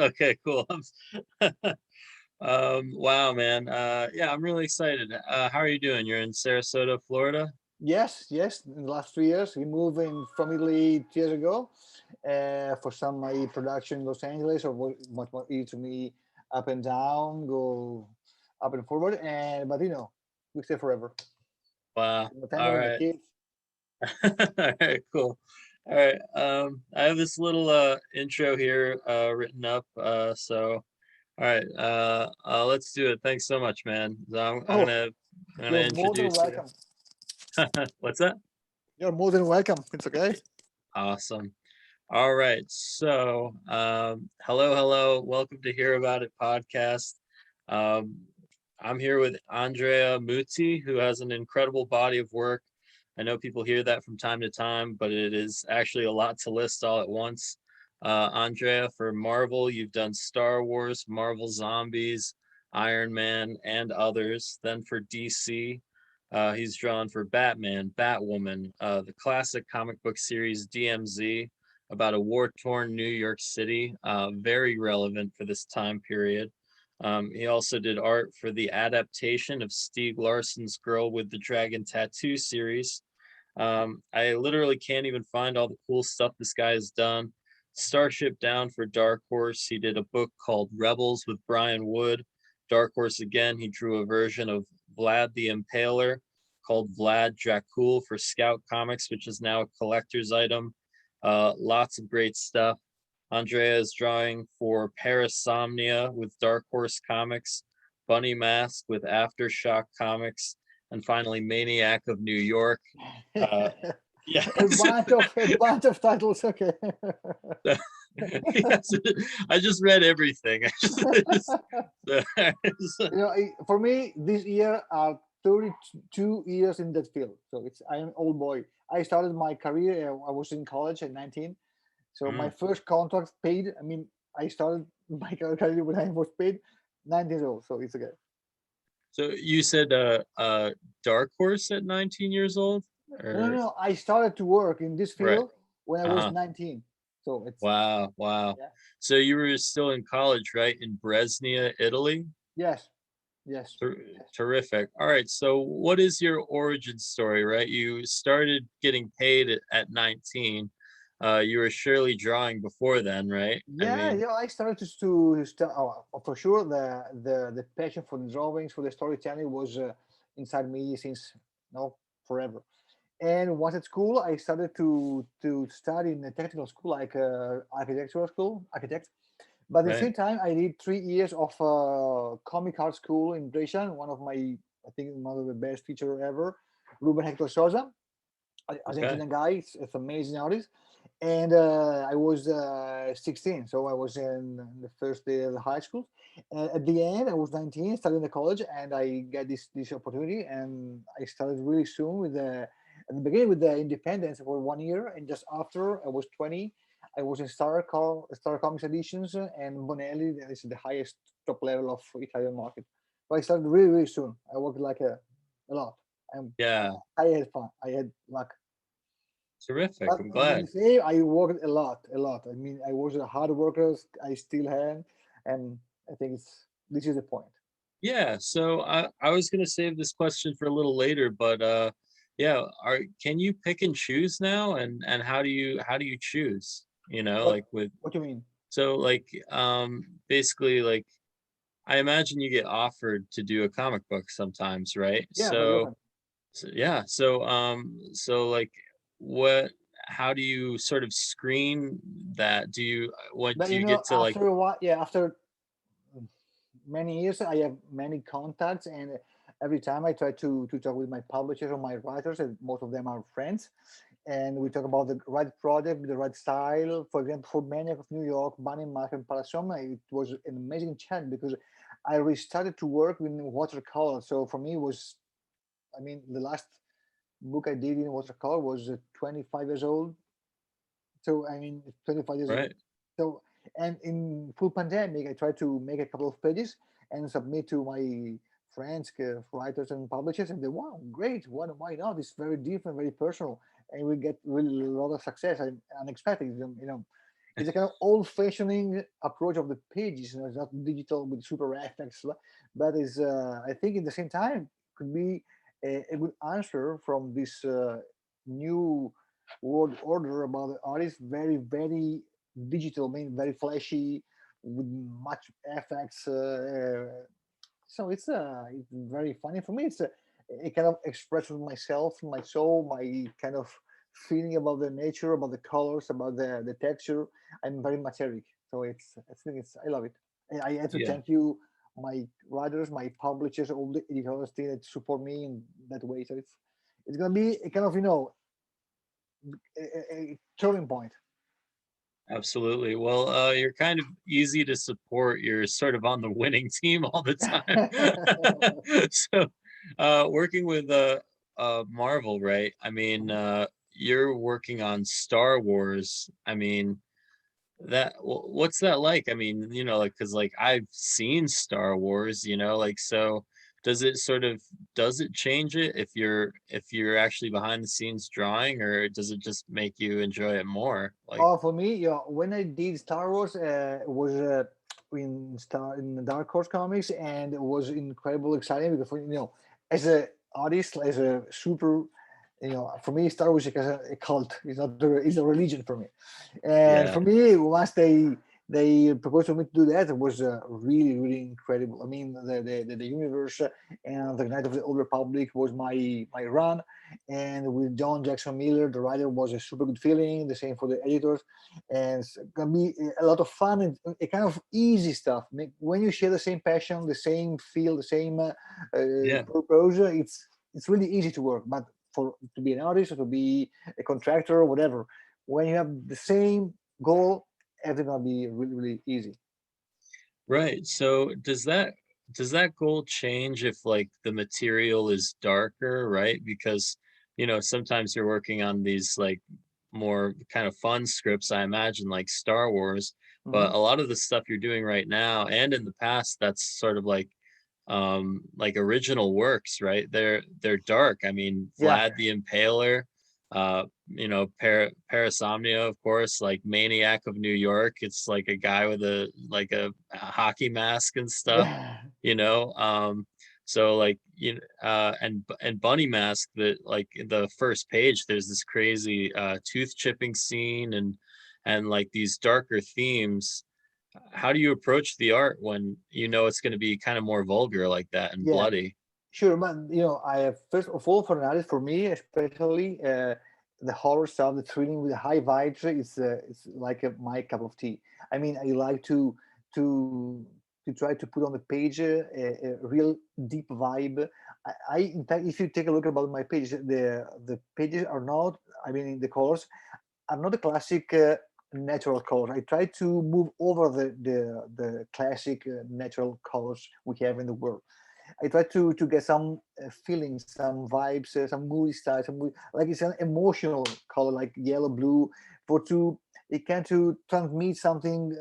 Okay, cool. Wow, man. Yeah, I'm really excited. How are you doing? You're in Sarasota, Florida? Yes, yes. In the last 3 years, we moved in from Italy 2 years ago for some my production in Los Angeles, or much more easy to me up and down, go up and forward. And but we stay forever. Wow. My All family, my right. kids. All right, cool. All right. I have this little intro here written up. All right. Let's do it. Thanks so much, man. So Oh, I'm gonna you're more than introduce you. welcome. What's that? You're more than welcome. It's okay. Awesome. All right. Hello, hello. Welcome to Hear About It podcast. Um, I'm here with Andrea Mutti, who has an incredible body of work. I know people hear that from time to time, but it is actually a lot to list all at once. Andrea, for Marvel, you've done Star Wars, Marvel Zombies, Iron Man, and others. Then for DC, he's drawn for Batman, Batwoman, the classic comic book series DMZ about a war torn New York City, very relevant for this time period. He also did art for the adaptation of Stieg Larsson's Girl with the Dragon Tattoo series. I literally can't even find all the cool stuff this guy has done. Starship Down for Dark Horse. He did a book called Rebels with Brian Wood. Dark Horse again, he drew a version of Vlad the Impaler called Vlad Dracul for Scout Comics, which is now a collector's item. Lots of great stuff. Andrea is drawing for Parasomnia with Dark Horse Comics, Bunny Mask with Aftershock Comics, and finally Maniac of New York. Uh, yeah, a bunch of titles. Okay. yes, I just read everything. For me, this year are 32 years in that field. So I'm an old boy. I started my career. I was in college at 19. So my Mm. first contract paid. I mean, I started my career when I was paid 19 years old. So it's okay. So you said Dark Horse at 19 years old, No, no, or no. I started to work in this right? field when I was Uh-huh. 19. So it's Wow, wow. yeah. So you were still in college, right? In Brescia, Italy? Yes, yes, Ter- yes. Terrific. All right. So what is your origin story, right? You started getting paid at 19. You were surely drawing before then, right? I Yeah, mean, yeah. I started to start. For sure, the passion for the drawings, for the storytelling was inside me since forever. And once at school, I started to study in a technical school, like architectural school, architect. But at the right. same time, I did 3 years of comic art school in Brescia. One of my, I think, one of the best teacher ever, Ruben Hector Souza, Okay. Argentinian guy. It's amazing artist. And I was 16, so I was in the first day of the high school. And at the end, I was 19, studying the college, and I got this opportunity, and I started really soon with the at the beginning with the Independence for 1 year, and just after I was 20, I was in Star Comics editions and Bonelli. That is the highest top level of Italian market. So I started really really soon. I worked like a lot. And Yeah. I had fun. I had luck. Terrific. But I'm at the glad. same, I worked a lot, a lot. I mean, I was a hard worker. I still am, and I think this is the point. Yeah, so I was gonna save this question for a little later, but yeah, can you pick and choose now? And how do you choose? What Like with What do you mean? so like basically like I imagine you get offered to do a comic book sometimes, right? Yeah, very So, often. so yeah, so like what how do you sort of screen that? What But do you get to like after a while, yeah, after many years, I have many contacts, and every time I try to talk with my publishers or my writers, and most of them are friends, and we talk about the right project, the right style. For example, for Maniac of New York, Bunny Mark and Parasoma, it was an amazing chat because I restarted to work with watercolor. So for me, it was, I mean, the last book I did in watercolor was 25 years old. So I mean, 25 years old. right? So and in full pandemic, I tried to make a couple of pages and submit to my friends, writers and publishers, and they wow, great! Why not? It's very different, very personal, and we get really a lot of success and unexpected. it's a kind of old-fashioning approach of the pages. It's not digital with super effects, but is I think at the same time could be a good answer from this new world order about the artists. Very digital, I mean very flashy with much effects. So it's very funny for me. It's a kind of expression of myself, my soul, my kind of feeling about the nature, about the colors, about the texture. I'm very materic, so I think I love it. And I have to Yeah. thank you, my writers, my publishers, all the editors that support me in that way. So it's gonna be a kind of a turning point. Absolutely. Well, you're kind of easy to support. You're sort of on the winning team all the time. So, working with Marvel, right? I mean, you're working on Star Wars. I mean, what's that like? I mean, like, because like I've seen Star Wars, like so. Does it sort of does it change it if you're actually behind the scenes drawing, or does it just make you enjoy it more? Like, Oh, for me, yeah, when I did Star Wars, it was in the Dark Horse Comics, and it was incredible exciting because as a artist, as a super, for me, Star Wars is a cult. It's not it's a religion for me, and yeah. for me, once they proposed for me to do that, it was really incredible. I mean, the universe and the Knight of the Old Republic was my run, and with John Jackson Miller, the writer, was a super good feeling. The same for the editors, and it's gonna be a lot of fun and a kind of easy stuff. When you share the same passion, the same feel, the same Yeah. purpose, it's really easy to work. But for to be an artist or to be a contractor or whatever, when you have the same goal, everything gonna be really easy. Right. So does that goal change if like the material is darker, right? Because, sometimes you're working on these like more kind of fun scripts, I imagine, like Star Wars, Hmm. but a lot of the stuff you're doing right now and in the past, that's sort of like original works, right? They're dark. I mean, Yeah, Vlad the Impaler, Parasomnia, of course, like Maniac of New York. It's like a guy with a hockey mask and stuff, yeah, you know. So like and Bunny Mask, that like in the first page, there's this crazy tooth chipping scene and like these darker themes. How do you approach the art when you know it's going to be kind of more vulgar like that and yeah. bloody? Sure, but I have first of all for an artist, for me especially, the horror stuff, the thrilling with the high vibes. It's like my cup of tea. I mean, I like to to try to put on the page a real deep vibe. In fact, if you take a look about my page, the pages are not. I mean, the colors are not the classic natural colors. I try to move over the classic natural colors we have in the world. I try to get some feelings, some vibes, some moody style, like it's an emotional color, like yellow, blue, for to it can to transmit something,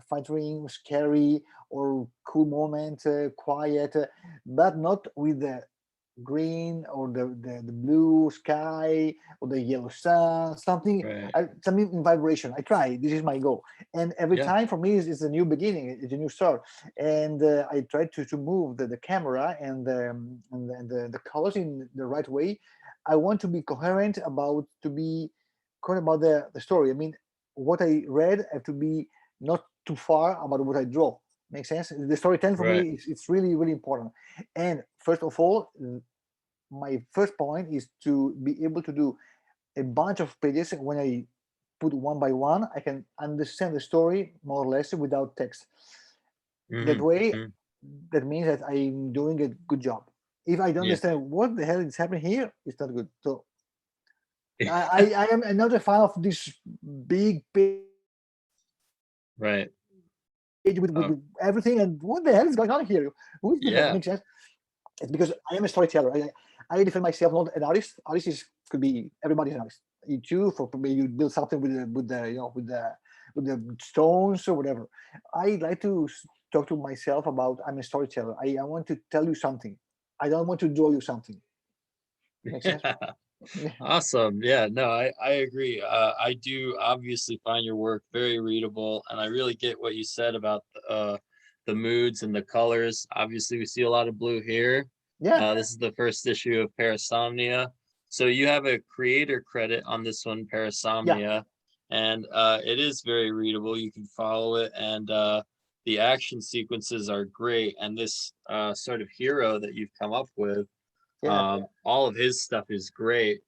frightening, scary, or cool moment, quiet, but not with the green or the blue sky or the yellow sun, Right. something in vibration. I try. This is my goal, and every Yeah. time for me it's a new beginning, it's a new start, and I try to move the camera and the colors in the right way. I want to be coherent about to be coherent about the story. I mean, what I read have to be not too far about what I draw. Makes sense. The storytelling for Right. me is it's really important. And first of all, my first point is to be able to do a bunch of pages. When I put one by one, I can understand the story more or less without text. That Hmm. way, Hmm. that means that I'm doing a good job. If I don't Yeah. understand what the hell is happening here, it's not good. So I am not a fan of this big page Right. with everything and what the hell is going on here? Who is the makes sense? Yeah. It's because I am a storyteller. I define myself not an artist. Artist is could be everybody's an artist. You too, for maybe you build something with the with the stones or whatever. I like to talk to myself about I'm a storyteller. I want to tell you something. I don't want to draw you something. Make sense? Awesome. Yeah, no, I agree. I do obviously find your work very readable, and I really get what you said about the moods and the colors. Obviously, we see a lot of blue here. Yeah, This is the first issue of Parasomnia. So you have a creator credit on this one, yeah, Parasomnia, and it is very readable. You can follow it, and the action sequences are great. And this sort of hero that you've come up with, yeah, all of his stuff is great.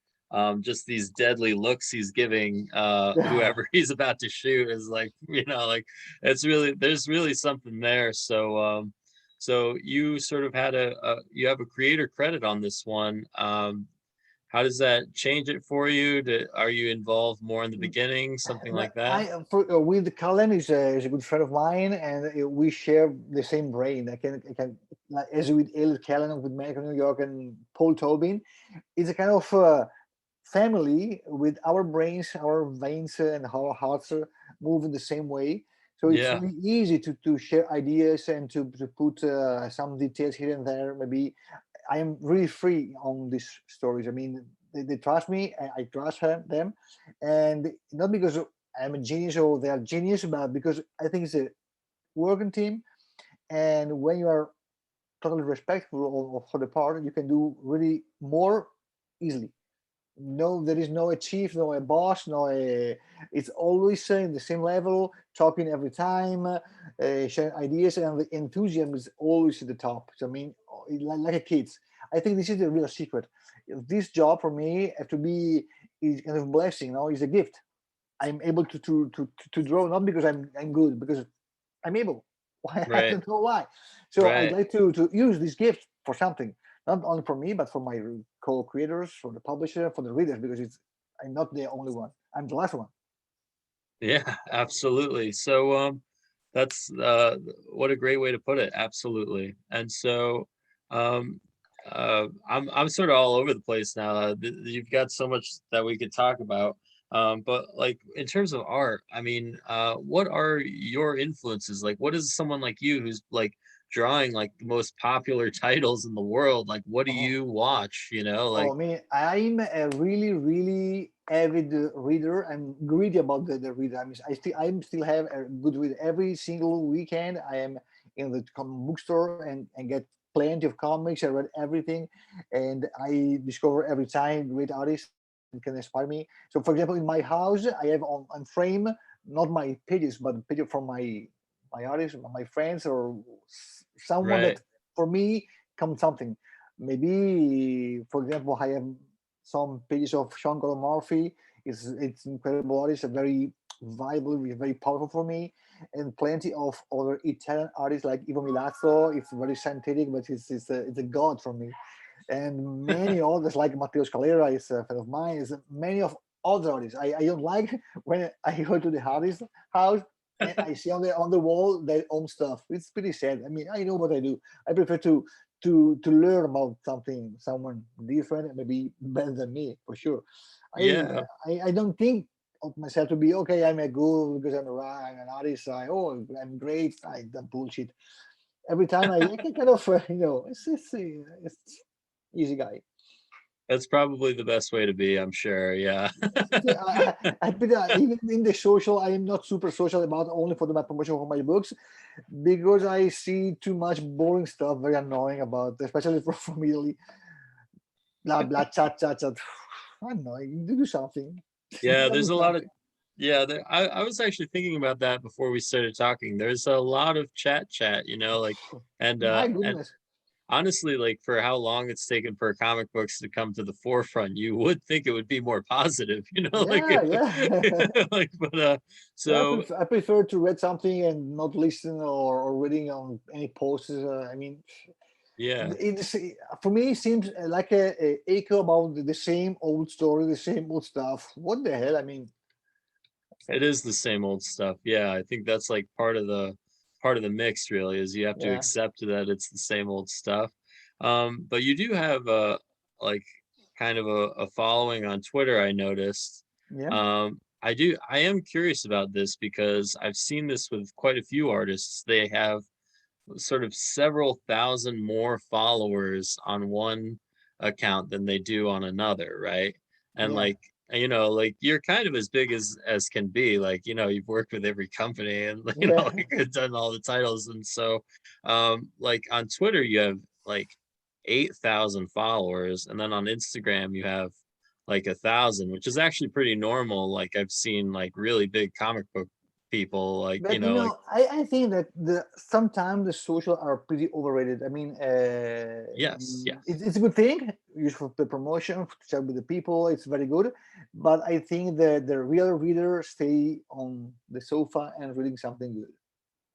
Just these deadly looks he's giving yeah. whoever he's about to shoot is like, like it's really there's really something there. So you sort of had you have a creator credit on this one. How does that change it for you? Are you involved more in the beginning, something No, like that? with Cullen is a good friend of mine, and we share the same brain. I can like, as with Elliot Cullen with Medical New York and Paul Tobin, it's a kind of family with our brains, our veins, and our hearts move in the same way. So it's Yeah, really easy to share ideas and to put some details here and there. Maybe I am really free on these stories. I mean, they trust me, I trust them, and not because I'm a genius or they are genius, but because I think it's a working team. And when you are totally respectful for the part, you can do really more easily. No, there is no a chief, no a boss, no a. It's always in the same level, talking every time, sharing ideas, and the enthusiasm is always at the top. So, I mean, like a kids. I think this is the real secret. This job for me have to be is kind of blessing. Is a gift. I'm able to draw not because I'm good, because I'm able. Why I right, don't know why. So I'd right. like to use this gift for something, not only for me, but for my co-creators, for the publisher, for the readers, because I'm not the only one. I'm the last one. Yeah, absolutely. So that's what a great way to put it. Absolutely. And so um I'm sort of all over the place now. You've got so much that we could talk about. But like in terms of art, I mean, what are your influences? Like what is someone like you who's like drawing like the most popular titles in the world? Like what do Oh, you watch, oh, Like I mean, I'm a really, really avid reader. I'm greedy about the reader. I mean, I'm still have a good read. Every single weekend, I am in the comic bookstore and get plenty of comics. I read everything, and I discover every time great artists and can inspire me. So, for example, in my house, I have on frame not my pages, but pages from my artists, my friends, or someone right, that for me comes something. Maybe, for example, I have some pages of Sean Murphy. It's incredible artist, a very viable, very powerful for me, and plenty of other Italian artists like Ivo Milazzo. It's very synthetic, but it's a god for me. And many others like Matteo Scalera is a friend of mine. Is many of other artists. I don't like when I go to the artist house and I see on the wall their own stuff. It's pretty sad. I mean, I know what I do. I prefer to learn about someone different and maybe better than me for sure. I yeah. I don't think of myself to be okay. I'm a good because I'm an artist. I'm great. That bullshit. Every time I can kind of it's easy guy. That's probably the best way to be, I'm sure. Yeah. I admit that even in the social, I am not super social about only for the promotion of my books because I see too much boring stuff, very annoying about, especially from Italy. Blah blah chat chat chat. I don't know. You do something. Yeah, Tell me there's a lot of something. I was actually thinking about that before we started talking. There's a lot of chat, My and goodness. honestly, like for how long it's taken for comic books to come to the forefront, you would think it would be more positive, like Yeah, yeah. like but Yeah, so I prefer to read something and not listen or reading on any posts. I mean, yeah, it's for me it seems like a echo about the same old story, the same old stuff. What the hell? I mean, it is the same old stuff. Yeah, I think that's like part of the mix really is you have to yeah, accept that it's the same old stuff. But you do have a like kind of a following on Twitter, I noticed. yeah. I am curious about this because I've seen this with quite a few artists. They have sort of several thousand more followers on one account than they do on another, right? and Yeah. like like you're kind of as big as can be. Like you've worked with every company, and Yeah. like done all the titles, and so like on Twitter you have like 8,000 followers, and then on Instagram you have like 1,000, which is actually pretty normal. Like I've seen like really big comic book people, like But like I think that the sometimes the social are pretty overrated. I mean, yes, yes, it's a good thing, used for the promotion, to chat with the people. It's very good, but I think that the real reader stay on the sofa and reading something good.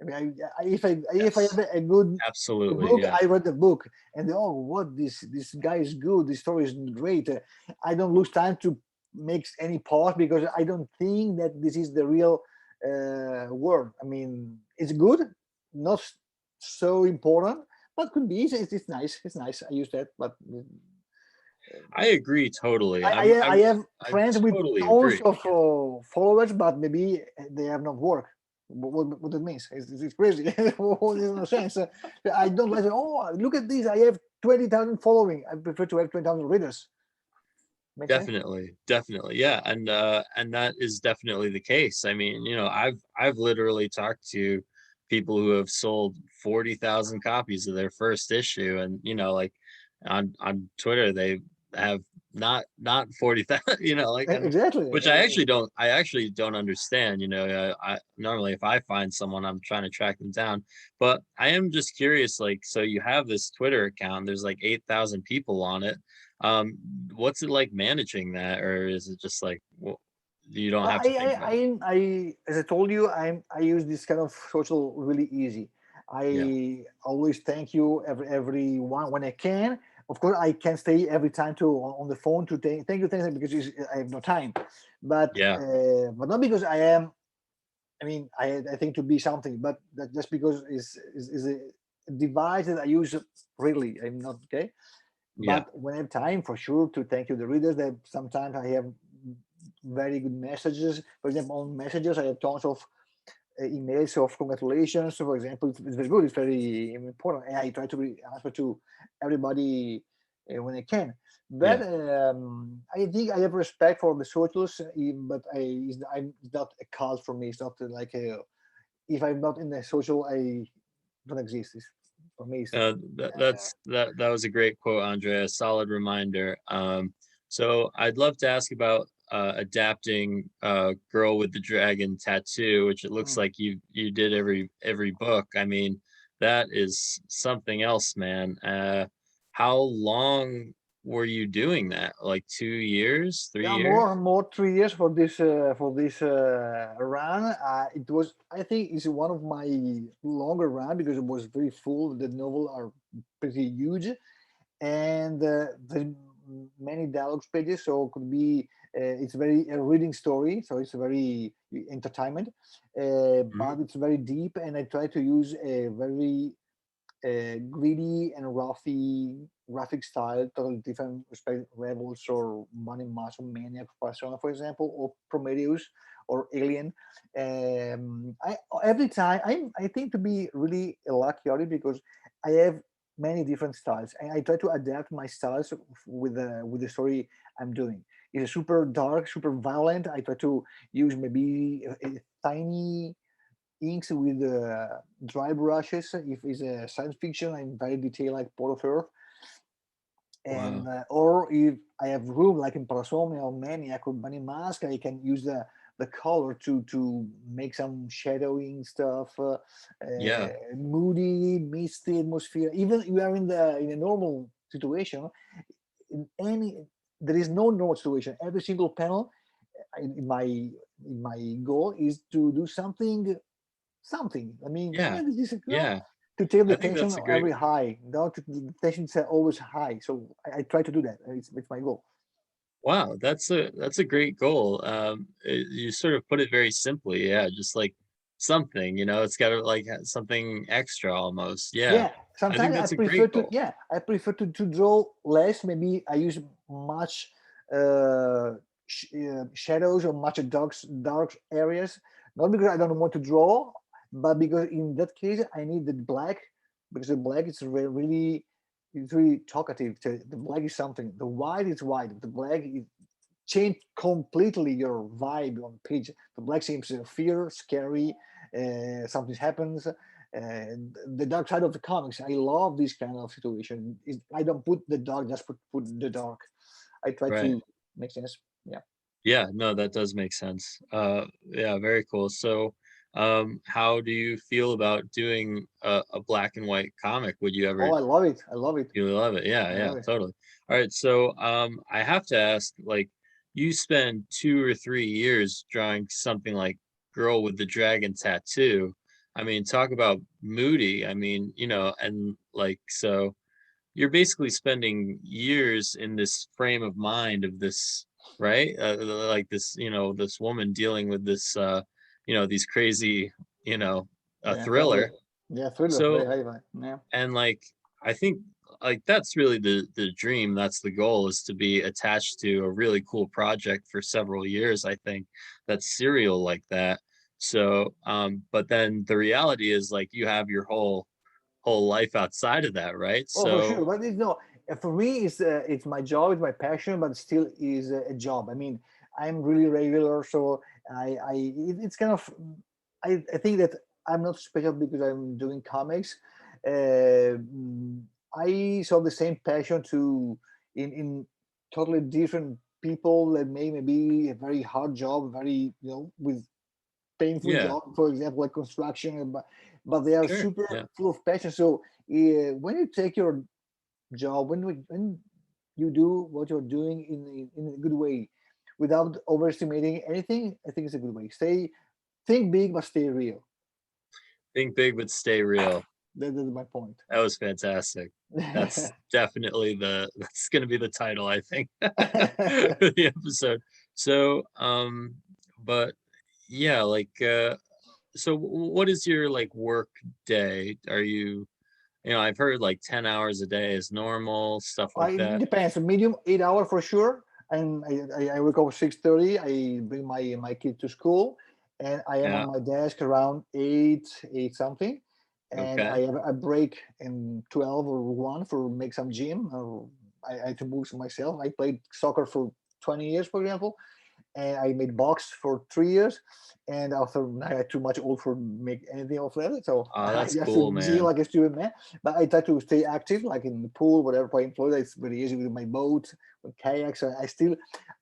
I mean, if I have yes, a absolutely, book, yeah. I read the book, and oh, what this guy is good. This story is great. I don't lose time to make any pause because I don't think that this is the real word. I mean, it's good, not so important, but could be. It's nice. It's nice. I use that, but I agree totally. I have I friends with totally tons agree. of followers, but maybe they have not work. What it means? It's crazy. What is no sense. I don't like. Oh, look at this! I have 20,000 following. I prefer to have 20,000 readers. Make sense? Definitely, definitely. Yeah, and that is definitely the case. I mean, I've literally talked to people who have sold 40,000 copies of their first issue, and like on Twitter they have not 40,000, like, and Exactly. which I actually don't understand. I normally, if I find someone, I'm trying to track them down, but I am just curious, like, so you have this Twitter account, there's like 8,000 people on it. um, what's it like managing that, or is it just like, well, you don't Well, have to think about it? as I told you, I use this kind of social really easy. Yeah, I always thank you everyone when I can. Of course, I can stay every time to on the phone to thank you because I have no time, yeah, but not because I am. I mean, I think to be something, but that just because is a device that I use really. I'm not okay, yeah. but when I have time, for sure, to thank you the readers. That sometimes I have very good messages. For example, on messages, I have tons of emails of congratulations. So, for example, it's very good. It's very important. And I try to answer to everybody when I can. But Yeah. I think I have respect for the socials, but it's not a cult for me. It's not like if I'm not in the social, I don't exist. For me, That was a great quote, Andrea. Solid reminder. So I'd love to ask about adapting "Girl with the Dragon Tattoo," which it looks mm. like you did every book. I mean, that is something else, man. How long were you doing that? Like 2 years, three Yeah, years? more 3 years for this run. It was, I think, it's one of my longer run because it was very full. The novel are pretty huge, and there's many dialogue pages, so it could be it's very a reading story, so it's very entertainment, Mhm. but it's very deep, and I try to use a very gritty and roughy graphic style, totally different respect Rebels or Money Muscle Maniac Persona, for example, or Prometheus or Alien. I every time I think to be really lucky because I have many different styles and I try to adapt my styles with the story I'm doing. It's super dark, super violent. I try to use maybe a tiny inks with dry brushes. If it's a science fiction, I'm very detailed like Port of Earth. And Wow. or if I have room like in Parasomnia or Maniac or Bunny Mask, I can use the color to make some shadowing stuff, Yeah. moody, misty atmosphere. Even you are in a normal situation, in any there is no normal situation. Every single panel in my goal is to do something. I mean, Yeah. this is Yeah. to take the I think tension that's a great. every high. Now the tension is always high, so I try to do that. It's my goal. Wow, that's a great goal. You sort of put it very simply. Yeah, just like something, it's got to like something extra almost. Yeah, Yeah, I think sometimes I that's a prefer great to. goal. Yeah, I prefer to draw less. Maybe I use much uh, shadows or much dark areas. Not because I don't want to draw, but because in that case I need the black because the black is really it's really talkative. The black is something. The white is white. The black is change completely your vibe on page. The black seems fear, scary, something happens. The dark side of the comics. I love this kind of situation. I don't put the dark, just put the dark. I try Right. to make sense. Yeah. Yeah, no, that does make sense. Yeah, very cool. So, how do you feel about doing a black and white comic? Would you ever Oh, I love it. I love it. You love it. Yeah, I yeah, love it. totally. All right, so I have to ask, like, you spend 2 or 3 years drawing something like Girl with the Dragon Tattoo. I mean, talk about moody. I mean, and like, so you're basically spending years in this frame of mind of this, right? Like this, this woman dealing with this, these crazy, you know, a Yeah, exactly. thriller. Yeah, thriller, very So high vibe. Yeah. and like I think like that's really the dream, that's the goal, is to be attached to a really cool project for several years, I think, that's serial like that. So but then the reality is like you have your whole life outside of that, right? Oh, for So sure. But it's no, for me, it's my job, it's my passion, but still is a job. I mean, I'm really regular, so it's kind of, I think that I'm not special because I'm doing comics. Mm, I saw the same passion to in totally different people that may maybe a very hard job, very with painful yeah, job, for example, like construction, but they are sure, super yeah. full of passion. So when you take your job, when you do what you're doing in a good way, without overestimating anything, I think it's a good way. Think big, but stay real. Think big but stay real. That's my point. That was fantastic. That's definitely that's gonna be the title, I think, of the episode. So, but yeah, like, so what is your like work day? Are you, I've heard like 10 hours a day is normal, stuff like It that. depends. Medium 8 hour for sure. And I wake up 6:30. I bring my kid to school, and I am on Yeah. my desk around eight something, and I Okay. have a break in 12 or 1 for make some gym. Or I had to move myself. I played soccer for 20 years, for example, and I made box for 3 years. And after I got too much old for make anything of that, so Oh, I that's just cool, to gym man. like a student man. But I try to stay active, like in the pool, whatever. Playing Florida, it's very easy with my boat, with kayaks. So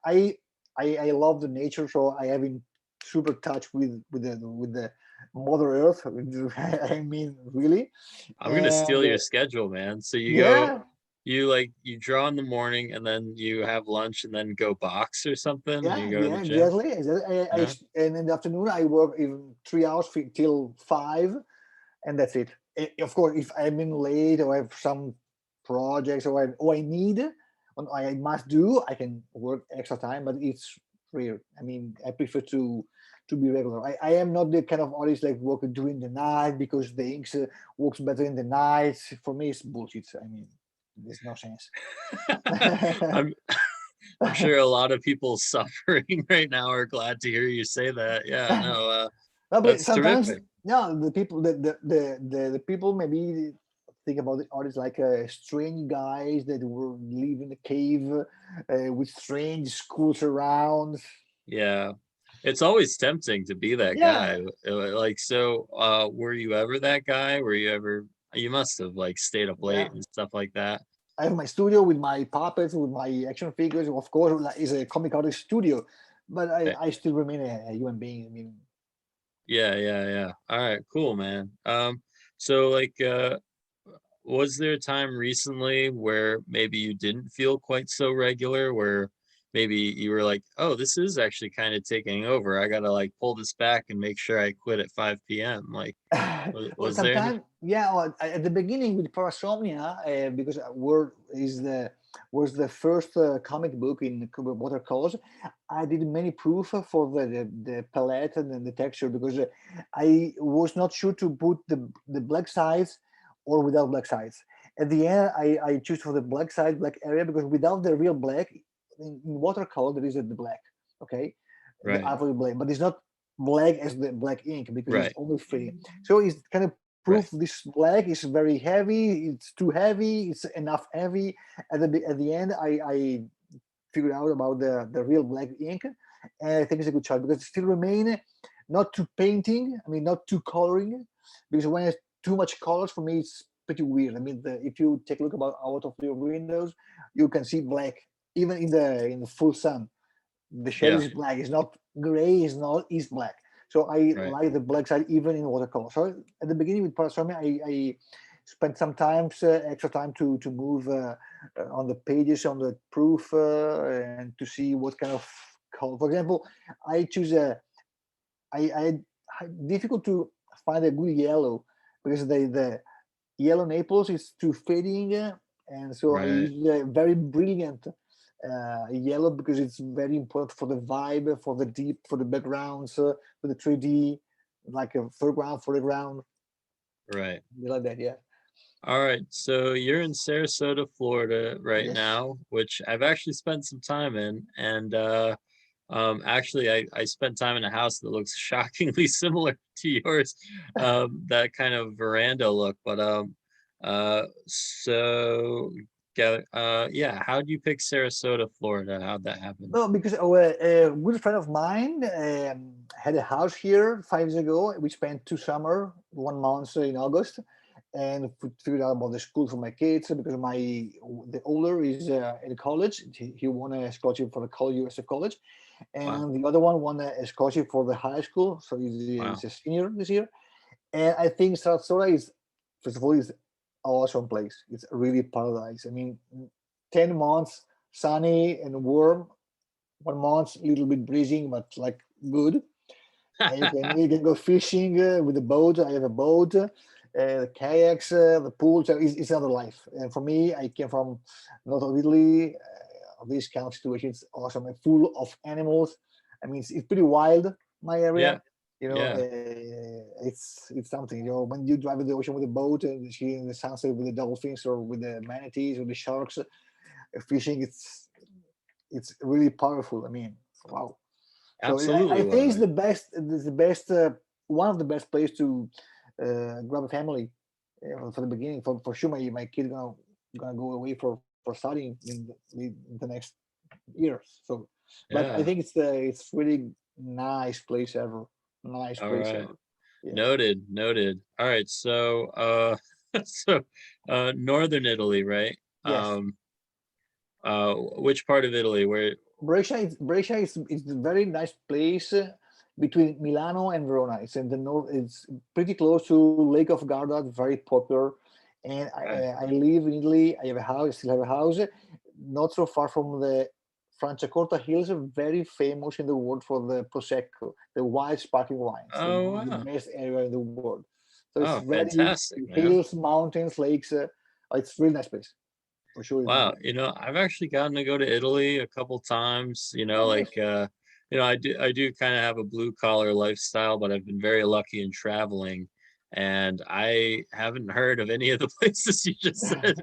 I, I love the nature, so I have been super touch with the Mother Earth. I mean, really, I'm gonna and steal your schedule, man. So yeah, you draw in the morning and then you have lunch and then go box or something and yeah, you go to the yeah, gym. exactly. Yeah. And in the afternoon, I work even 3 hours till 5, and that's it. Of course, if I'm in late or I have some projects or I need or I must do, I can work extra time, but it's rare. I mean, I prefer to be regular. I am not the kind of artist like working during the night because the inks works better in the night. For me, it's bullshit. I mean, there's no sense. I'm I'm sure a lot of people suffering right now are glad to hear you say that. Yeah, no, No, but that's sometimes, terrific. yeah, the people, the people maybe think about the artists like strange guys that were live in a cave with strange schools around. Yeah. It's always tempting to be that Yeah, guy. Like, so, were you ever that guy? Were you ever, you must have like stayed up yeah. late and stuff like that. I have my studio with my puppets, with my action figures. Of course, like, it's a comic artist studio, but Right. I still remain a human being. I mean, Yeah, yeah, yeah. All right, cool, man. So like, was there a time recently where maybe you didn't feel quite so regular, where maybe you were like, "Oh, this is actually kind of taking over. I gotta like pull this back and make sure I quit at 5 p.m." Like, well, was there any? sometimes, yeah. Well, at the beginning with Parasomnia, because Word is the was the first comic book in watercolors. I did many proof for the palette and then the texture because I was not sure to put the black sides or without black sides. At the end, I choose for the black side, black area, because without the real black in watercolor there is the black. Okay, the Right, ivory black, but it's not black as the black ink because it's right, only fading. So it's kind of right. proof this black is very heavy. It's too heavy. It's enough heavy. At the end, I figure out about the real black ink, and I think it's a good choice because it still remain not too painting. I mean, not too coloring, because when it's too much colors for me, it's pretty weird. I mean, if you take a look about out of your windows, you can see black even in the full sun. The shadow Yeah. is black. It's not gray. It's not. It's black. So I Right. like the black side even in watercolor. So at the beginning with Parasomia, I spent some time, extra time to move on the pages, on the proof, and to see what kind of color. For example, I choose a. I difficult to find a good yellow because the yellow Naples is too fading, and so I Right. use a very brilliant yellow because it's very important for the vibe, for the deep, for the backgrounds, for the 3D, like a foreground, foreground, Right. like that. Yeah. All right. So you're in Sarasota, Florida right Yes. now, which I've actually spent some time in. And actually, I spent time in a house that looks shockingly similar to yours, that kind of veranda look. But so yeah, how do you pick Sarasota, Florida? How'd that happen? No, because a good friend of mine had a house here 5 years ago. We spent 2 summer, 1 month in August, and figured out about the school for my kids because the older is in college. He won a scholarship for the college, USF College, Wow. and the other one won a scholarship for the high school. So he's Wow. a senior this year. And I think Sarasota is, first of all, is awesome place. It's really paradise. I mean, 10 months sunny and warm, 1 month a little bit breezing, but like good. And you can go fishing with the boat. I have a boat, the kayaks, the pool. So it's another life. And for me, I came from north of Italy. This kind of situation is awesome and full of animals. I mean, it's pretty wild. My Yeah. area, Yeah. it's something. When you drive in the ocean with a boat and seeing the sunset with the dolphins or with the manatees or the sharks, fishing, it's really powerful. I mean, wow. So I Absolutely. think it's Well, the best. It's the best. One of the best place to grab a family for the beginning. For sure, my kid gonna go away for studying in the next years. So, but I yeah. think it's really nice place ever. Nice All place right. ever. Yeah. Noted, noted. All right, so so northern Italy, right? Yes. Which part of Italy? Where Brescia is a very nice place between Milano and Verona. It's in the north. It's pretty close to Lake of Garda, very popular. And okay. I live in Italy. I have a house. I still have a house, not so far from the Franciacorta Hills, very famous in the world for the prosecco, the white sparkling wines, Oh one of the wow. best area in the world. So it's Oh, very fantastic, man. hills, mountains, lakes. It's really nice place for sure. It's Wow, nice. I've actually gotten to go to Italy a couple times, Oh, nice. I do kind of have a blue collar lifestyle, but I've been very lucky in traveling, and I haven't heard of any of the places you just said.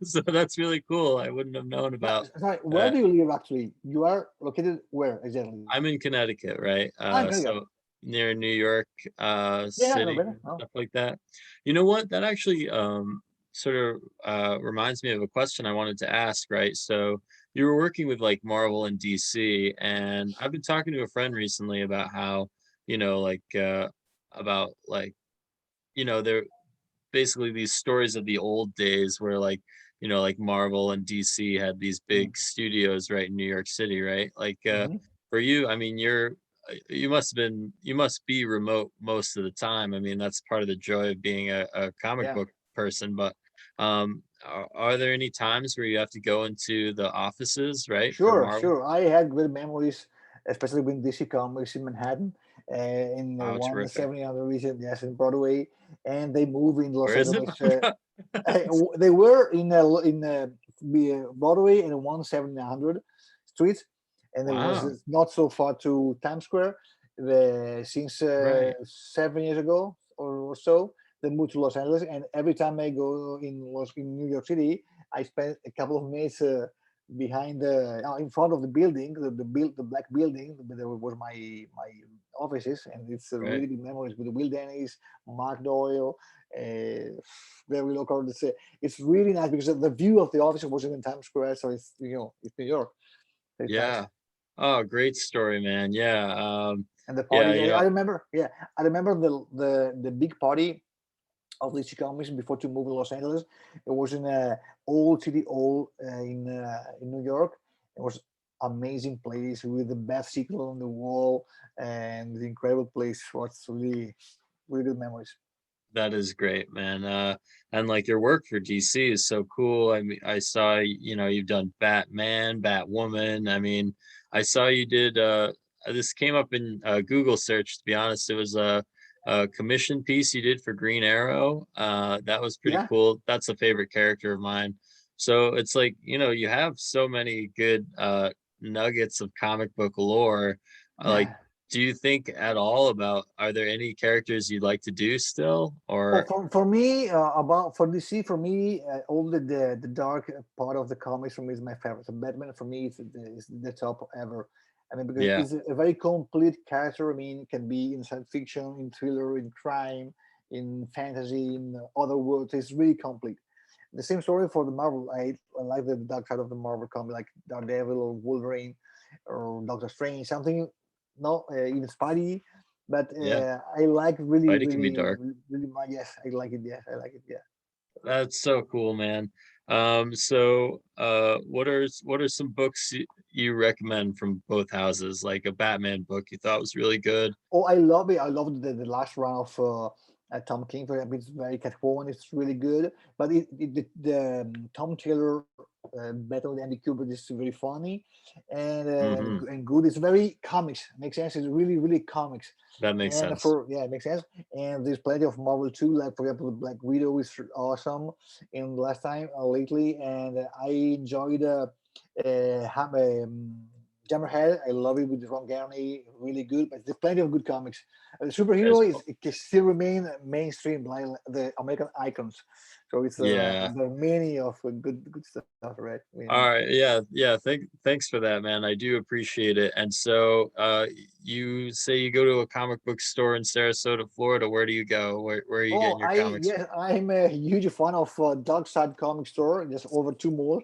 So that's really cool. I wouldn't have known about Sorry, where that. do you live actually? You are located where exactly? I'm in Connecticut, right? Ah, very good. So near New York Yeah, no City, better. Oh. stuff like that. You know what? That actually sort of reminds me of a question I wanted to ask, right? So you were working with like Marvel and DC, and I've been talking to a friend recently about how, like about like, there basically these stories of the old days where like Marvel and DC had these Mm. big studios right in New York City, right? Like Hmm. for you, I mean, you must be remote most of the time. I mean, that's part of the joy of being a comic Yeah, book person, but are there any times where you have to go into the offices, right, for sure, Marvel? sure. I had good memories, especially with DC Comics in Manhattan, in Oh, terrific. 170 on the region, yes, in Broadway, and they moved in Los Where is it? Angeles. They were in Broadway and 170 Street, and it was Wow. not so far to Times Square. Since Right. 7 years ago or so, they moved to Los Angeles, and every time I go in New York City, I spend a couple of minutes behind in front of the building, the black building. There was my offices, and it's Right. really good memories with Will Dennis, Mark Doyle, very local. It's really nice because the view of the office wasn't in Times Square, so it's New York. very fast. Yeah. Oh, great story, man. Yeah. And the Yeah, parties, I remember, yeah, I remember the big party of DC Comics before to move to Los Angeles. It was in a old city hall in New York. It was amazing place with the bat signal on the wall and the incredible place. Was really really good memories. that is great, man. And like your work for DC is so cool. I mean, I saw, you've done Batman, Batwoman. I mean, I saw you did this came up in Google search, to be honest. It was a commission piece you did for Green Arrow. That was pretty Yeah, cool. That's a favorite character of mine. So it's like, you have so many good nuggets of comic book lore. Like, yeah. do you think at all about, are there any characters you'd like to do still, Oh, or for me, about for DC, for me, all the dark part of the comics for me is my favorite. So Batman for me is the top ever. I mean, because yeah, it's a very complete character. I mean, it can be in science fiction, in thriller, in crime, in fantasy, in other worlds. It's really complete. The same story for the Marvel. I like the dark side of the Marvel comic, like Daredevil or Wolverine or Doctor Strange, something. No, even Spidey, but yeah, I like really, Spidey can be really, dark. really much. Yes, I like it. Yes, I like it. Yeah. That's so cool, man. So what are some books you recommend from both houses? Like a Batman book you thought was really good? Oh, I love it. I love the last run of Tom King. For example, it's very Catwoman. It's really good. But the Tom Taylor battle with Andy Kubert is very funny Hmm. and good. It's very comics. Makes sense. It's really really comics. That makes And sense. for yeah, it makes sense. And there's plenty of Marvel too. Like for example, Black Widow is awesome. In last time lately, and I enjoyed Jammerhead. I love it with Ron Garney, really good. But there's plenty of good comics. The There's, superhero is it can still remain mainstream, like the American icons. So it's yeah. there are many of good stuff, right? I mean, All right. Yeah. Yeah. Thanks for that, man. I do appreciate it. And so, you say you go to a comic book store in Sarasota, Florida. Where do you go? Where are you oh, getting your I comics yes, from? I'm a huge fan of Dark Side Comic Store, just over two more,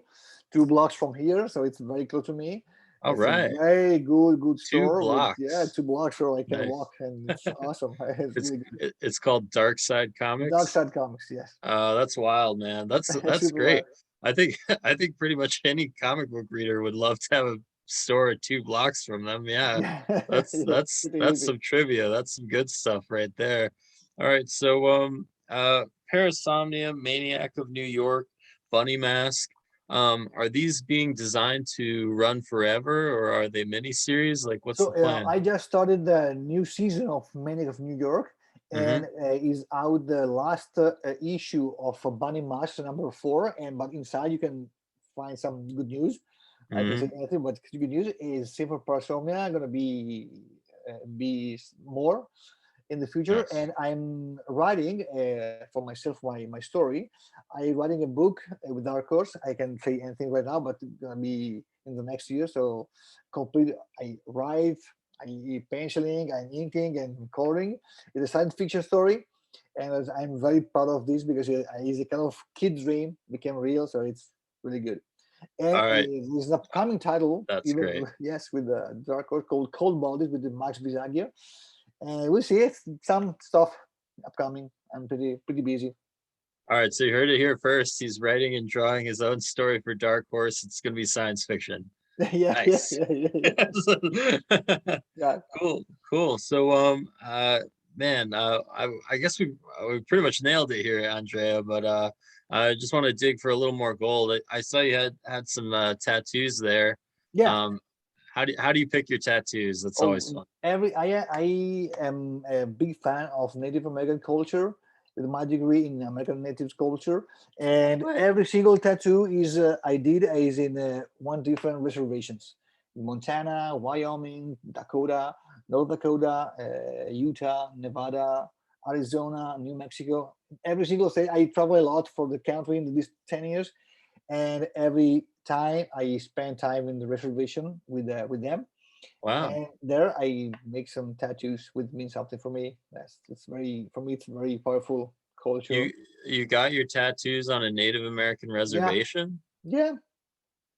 2 blocks from here, so it's very close to me. All It's a right. very good Two store with yeah blocks. 2 blocks, so I can Nice. walk, and it's awesome. It's It's really good. it's called Dark Side Dark Comics. Side Comics, yes, That's wild, man. That's super great. wild. I think I think pretty much any comic book reader would love to have a store 2 blocks from them. Yeah, Yeah, that's yeah, that's pretty that's easy. some trivia. That's some good stuff right there. All right, so Parasomnia, Maniac of New York, Bunny Mask. Are these being designed to run forever, or are they miniseries? Like, what's the So plan? I just started the new season of Manic of New York, Mm-hmm. and is out the last issue of Bunny Mask number 4. And but inside you can find some good news. I can Mm-hmm. say anything, but good news is Silver Parasomnia gonna be more in the future, Nice. and I'm writing for myself my story. I'm writing a book with Dark Horse. I can say anything right now, but it's gonna be in the next year. So complete. I write, I penciling, I'm inking and coloring. It's a science fiction story, and I'm very proud of this because it's a kind of kid dream became real. So it's really good. And All right, there's an upcoming title, that's even great. yes, with the Dark Horse called Cold Bodies with the Max Bizagia, and we'll see it. Some stuff upcoming. I'm pretty busy. All right, so you heard it here first. He's writing and drawing his own story for Dark Horse. It's going to be science fiction. Yeah, yeah, Nice. yeah, yeah, yeah. Yeah. Cool, cool. So, man, I guess we pretty much nailed it here, Andrea. But I just want to dig for a little more gold. I saw you had some tattoos there. Yeah. Um, how do you pick your tattoos? That's always Oh, fun. I am a big fan of Native American culture with my degree in American Natives culture, and What? every single tattoo is I did is in one different reservations in Montana, Wyoming, Dakota, North Dakota, Utah, Nevada, Arizona, New Mexico. Every single state. I travel a lot for the country in these 10 years, and every time I spend time in the reservation with them, Wow. and there I make some tattoos, which means something for me. That's it's very for me. It's very powerful culture. You you got your tattoos on a Native American Yeah, reservation? yeah,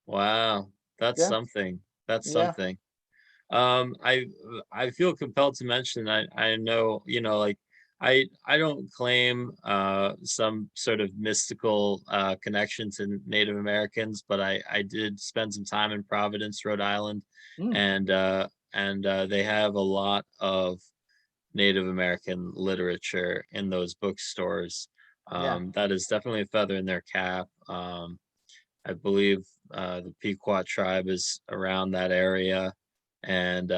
Wow, that's yeah. something. That's Yeah, something. I feel compelled to mention, I know, like, I don't claim some sort of mystical connection to Native Americans, but I did spend some time in Providence, Rhode Island, mm, and they have a lot of Native American literature in those bookstores. yeah, That is definitely a feather in their cap. I believe the Pequot tribe is around that area, and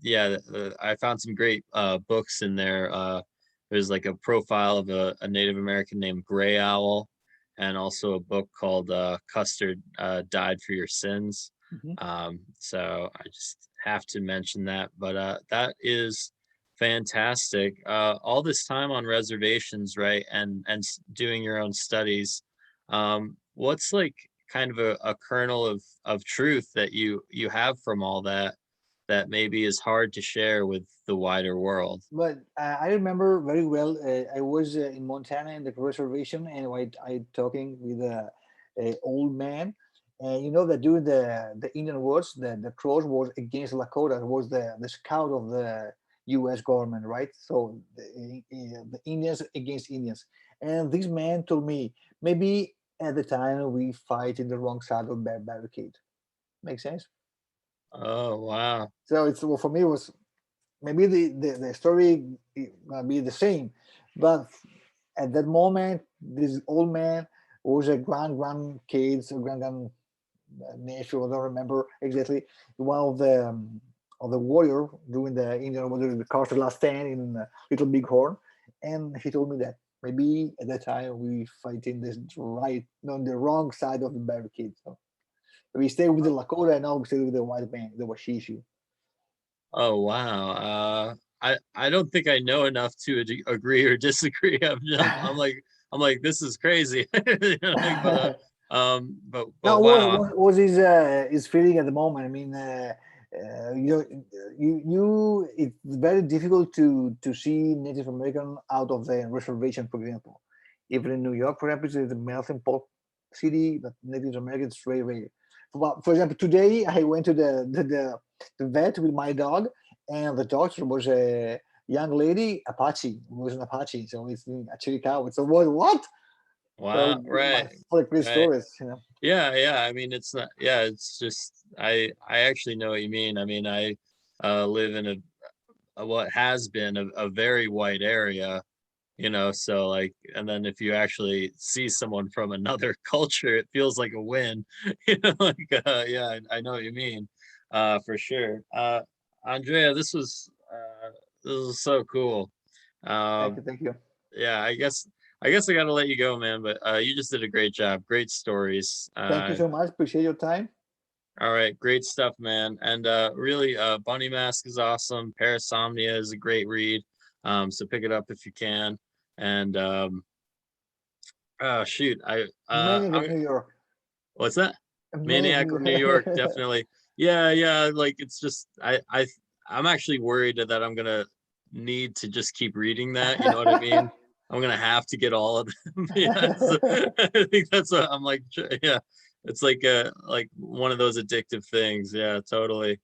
yeah, I found some great books in there. There's like a profile of a Native American named Gray Owl, and also a book called Custard Died for Your Sins. mhm, So I just have to mention that. But that is fantastic. All this time on reservations, right, and doing your own studies. What's like kind of a kernel of truth that you have from all that that maybe is hard to share with the wider world? but I remember very well. I was in Montana in the reservation, and I talking with a old man. And you know that during the Indian Wars, the Crows was against Lakota, was the scout of the U.S. government, right? So the Indians against Indians. And this man told me maybe at the time we fight in the wrong side of the barricade. Make sense? Oh, wow. So it's well, for me it was maybe the story might be the same, but at that moment this old man was a grandkids or grand nephew, I don't remember exactly, one of the warrior during the Indian warrior, the Carter last stand in Little Big Horn, and he told me that maybe at that time we fight in this right on the wrong side of the barricade. So we stay with the Lakota and now we stay with the white man, the Washishi. Oh, wow. I don't think I know enough to agree or disagree. I'm like, this is crazy. Like, but Now, wow. what was his feeling at the moment? I mean, it's very difficult to see Native American out of the reservation, for example. Even in New York, for example, it's a melting pot city, but Native Americans very rare. For example, today I went to the vet with my dog, and the doctor was a young lady, Apache, was an Apache, so it's a Chiricahua. So what? So Wow. my Right. for great Right. stories, you know. Yeah, yeah. I mean, it's not. Yeah, it's just. I actually know what you mean. I mean, I live in what has been a very white area, so like, and then if you actually see someone from another culture, it feels like a win. Like, yeah, I know what you mean, for sure. Andrea, this was so cool. Thank you, Um, thank you. yeah, I guess I gotta let you go, man, but you just did a great job. Great stories. Thank you so much. Appreciate your time. All right, great stuff, man. And really, Bunny Mask is awesome. Parasomnia is a great read. So pick it up if you can. And oh shoot, Maniac of I'm New York. what's that? Maniac of Maniac New of New York, York. definitely. Yeah, yeah. Like, it's just I'm actually worried that I'm gonna need to just keep reading that. You know what I mean? I'm gonna have to get all of them. Yeah, so I think that's what I'm like. Yeah, it's like one of those addictive things. Yeah, totally.